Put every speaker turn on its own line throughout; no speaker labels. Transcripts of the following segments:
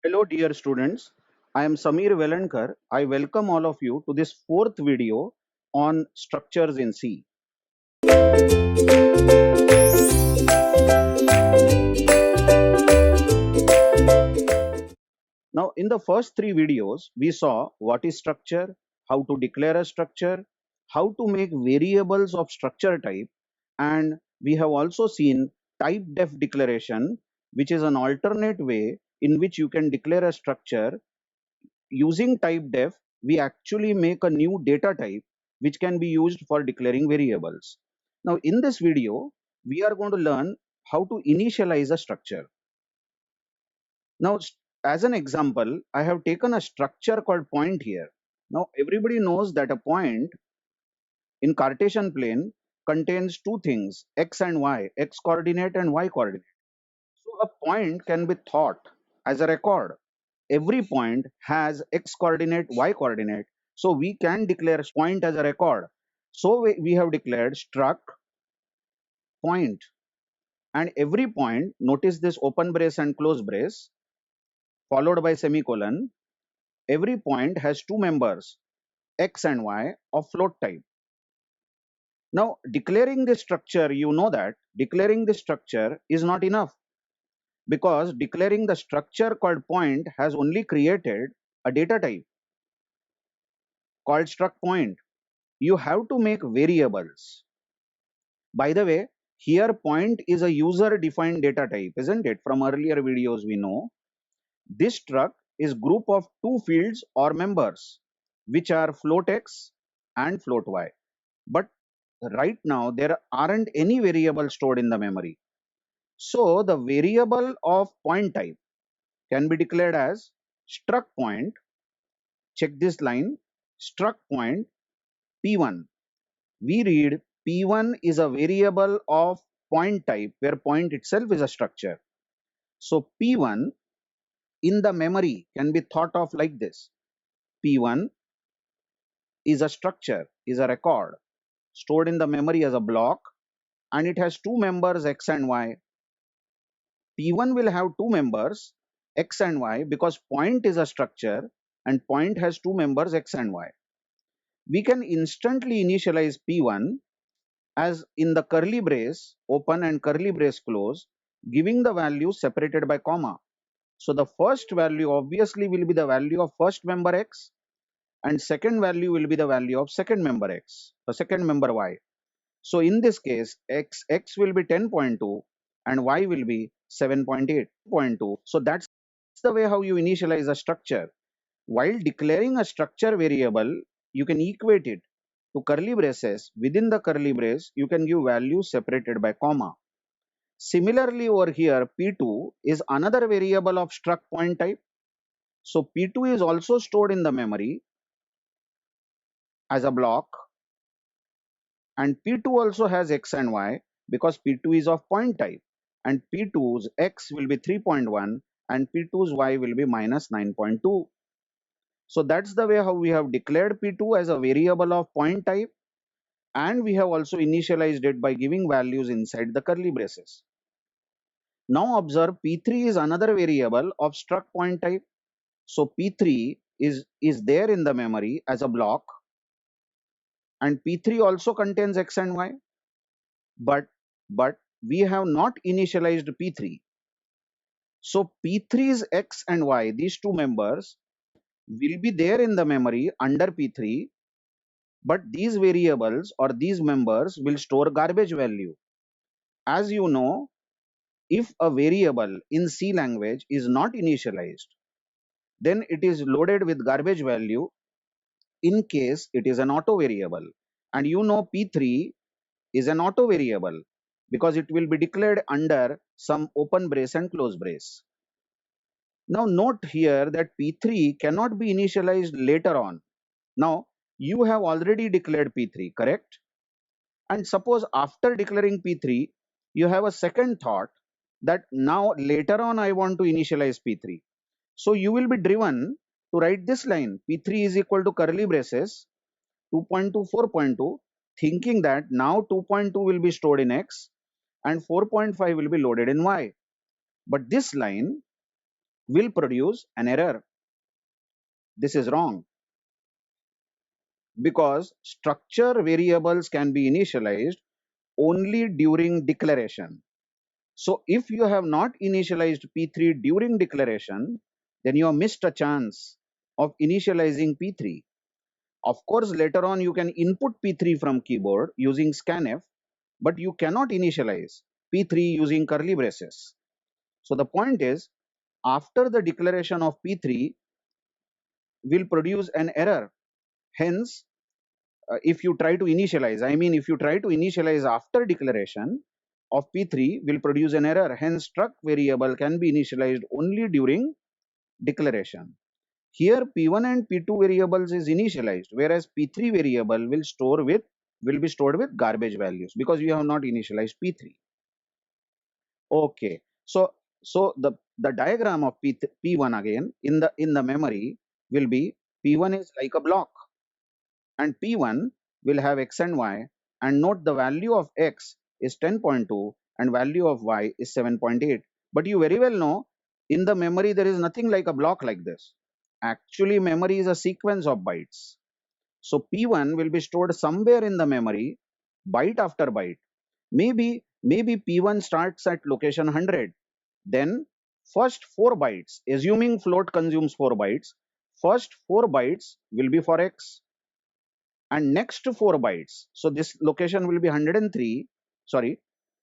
Hello, dear students. I am Samir Velankar. I welcome all of you to this fourth video on structures in C. Now, in the first three videos, we saw what is structure, how to declare a structure, how to make variables of structure type, and we have also seen type def declaration, which is an alternate way in which you can declare a structure. Using type def, we actually make a new data type which can be used for declaring variables. Now, in this video, we are going to learn how to initialize a structure. Now, as an example, I have taken a structure called point here. Now, everybody knows that a point in Cartesian plane contains two things, x and y, x coordinate and y coordinate. So, a point can be thought as a record. Every point has x coordinate, y coordinate. So we can declare point as a record. So we have declared struct point, and every point, notice this open brace and close brace followed by semicolon. Every point has two members, x and y, of float type. Now declaring this structure, you know that declaring this structure is not enough, because declaring the structure called point has only created a data type called struct point. You have to make variables. By the way, here point is a user defined data type, isn't it? From earlier videos we know. This struct is group of two fields or members, which are float x and float y. But right now there aren't any variable stored in the memory. So the variable of point type can be declared as struct point. Check this line, struct point p1. We read p1 is a variable of point type where point itself is a structure. So p1 in the memory can be thought of like this. P1 is a structure, is a record stored in the memory as a block, and it has two members x and y. P1 will have two members x and y because point is a structure and point has two members x and y. We can instantly initialize p1 as in the curly brace open and curly brace close, giving the values separated by comma. So the first value obviously will be the value of first member x, and second value will be the value of second member x, the second member y. So in this case, x will be 10.2 and y will be 7.8.2. So that's the way how you initialize a structure. While declaring a structure variable, you can equate it to curly braces. Within the curly brace, you can give values separated by comma. Similarly, over here, P2 is another variable of struct point type. So P2 is also stored in the memory as a block, and P2 also has x and y because P2 is of point type, and P2's x will be 3.1 and P2's y will be minus 9.2. So that's the way how we have declared P2 as a variable of point type, and we have also initialized it by giving values inside the curly braces. Now observe P3 is another variable of struct point type. So P3 is there in the memory as a block, and P3 also contains x and y, but we have not initialized P3. So P3's x and y, these two members, will be there in the memory under P3, but these variables or these members will store garbage value. As you know, if a variable in C language is not initialized, then it is loaded with garbage value in case it is an auto variable. And you know P3 is an auto variable because it will be declared under some open brace and close brace. Now note here that P3 cannot be initialized later on. Now you have already declared P3, correct? And suppose after declaring P3, you have a second thought that now later on I want to initialize P3. So you will be driven to write this line, P3 is equal to curly braces 2.2 4.2, thinking that now 2.2 will be stored in x and 4.5 will be loaded in y. But this line will produce an error. This is wrong because structure variables can be initialized only during declaration. So if you have not initialized P3 during declaration, then you have missed a chance of initializing P3. Of course, later on you can input P3 from keyboard using scanf, but you cannot initialize P3 using curly braces. So the point is, after the declaration of P3 will produce an error. Hence, if you try to initialize, if you try to initialize after declaration of P3 will produce an error. Hence, struct variable can be initialized only during declaration. Here P1 and P2 variables is initialized, whereas P3 variable will be stored with garbage values because you have not initialized P3. Okay. So the diagram of P1 again in the memory will be P1 is like a block and P1 will have x and y, and note the value of x is 10.2 and value of y is 7.8. But you very well know in the memory there is nothing like a block like this. Actually memory is a sequence of bytes. So P1 will be stored somewhere in the memory, byte after byte. Maybe P1 starts at location 100. Then first 4 bytes, assuming float consumes 4 bytes, first 4 bytes will be for x and next 4 bytes. So this location will be 103, sorry,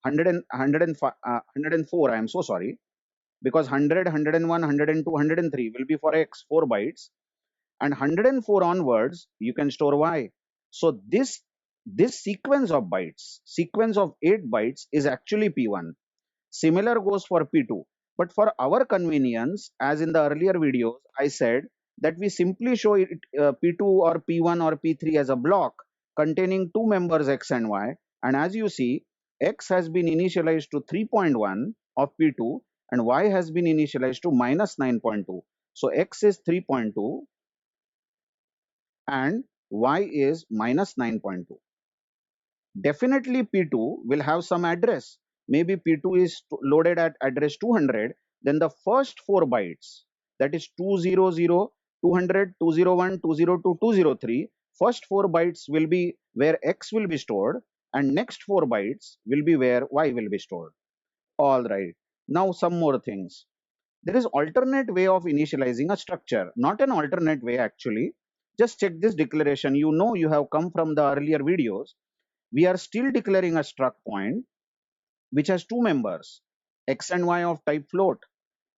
100 and, 105, 104, I am so sorry, because 100, 101, 102, 103 will be for x 4 bytes, and 104 onwards you can store y. So this sequence of bytes, sequence of 8 bytes is actually P1. Similar goes for P2. But for our convenience, as in the earlier videos, I said that we simply show it P2 or P1 or P3 as a block containing two members x and y. And as you see, x has been initialized to 3.1 of P2 and y has been initialized to minus 9.2. So x is 3.2 and y is minus 9.2. Definitely P2 will have some address. Maybe P2 is loaded at address 200, then the first 4 bytes, that is 200, 200, 201, 202, 203, first 4 bytes will be where x will be stored and next 4 bytes will be where y will be stored. Alright, now some more things. There is alternate way of initializing a structure, not an alternate way actually. Just check this declaration. You know you have come from the earlier videos. We are still declaring a struct point which has two members, x and y of type float.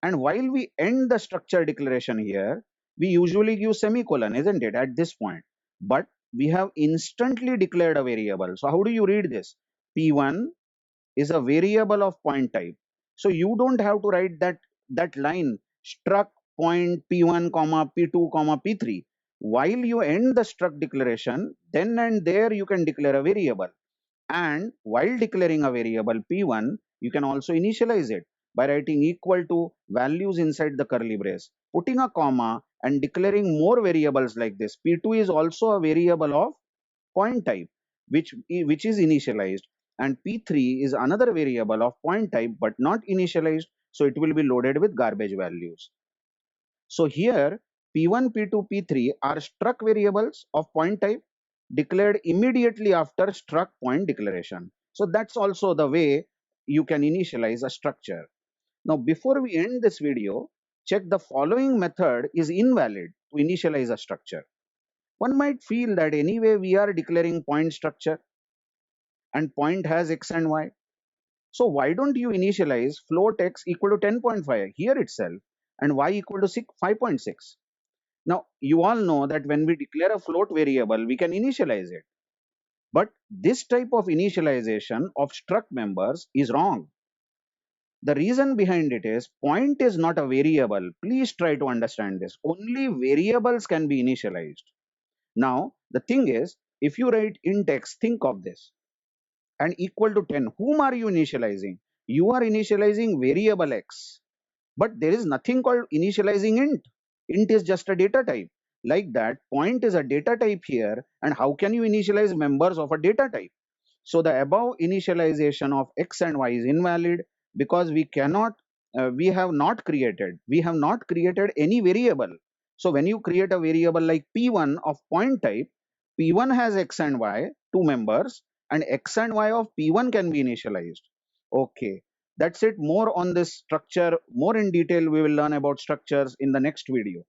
And while we end the structure declaration here, we usually give semicolon, isn't it, at this point? But we have instantly declared a variable. So how do you read this? P1 is a variable of point type. So you don't have to write that line struct point P1 comma P2 comma P3. While you end the struct declaration, then and there you can declare a variable. And while declaring a variable P1, you can also initialize it by writing equal to values inside the curly brace, putting a comma and declaring more variables like this. P2 is also a variable of point type, which is initialized, and P3 is another variable of point type but not initialized, so it will be loaded with garbage values. So here P1, P2, P3 are struct variables of point type declared immediately after struct point declaration. So that's also the way you can initialize a structure. Now before we end this video, check the following method is invalid to initialize a structure. One might feel that anyway we are declaring point structure and point has x and y. So why don't you initialize float x equal to 10.5 here itself and y equal to 5.6? Now, you all know that when we declare a float variable, we can initialize it. But this type of initialization of struct members is wrong. The reason behind it is point is not a variable. Please try to understand this. Only variables can be initialized. Now, the thing is, if you write int x, think of this, and equal to 10, whom are you initializing? You are initializing variable x. But there is nothing called initializing int. Int is just a data type. Like that, point is a data type here, and how can you initialize members of a data type? So the above initialization of x and y is invalid because we cannot we have not created any variable. So when you create a variable like p1 of point type, p1 has x and y, two members, and x and y of p1 can be initialized. Okay, that's it. More on this structure, more in detail we will learn about structures in the next video.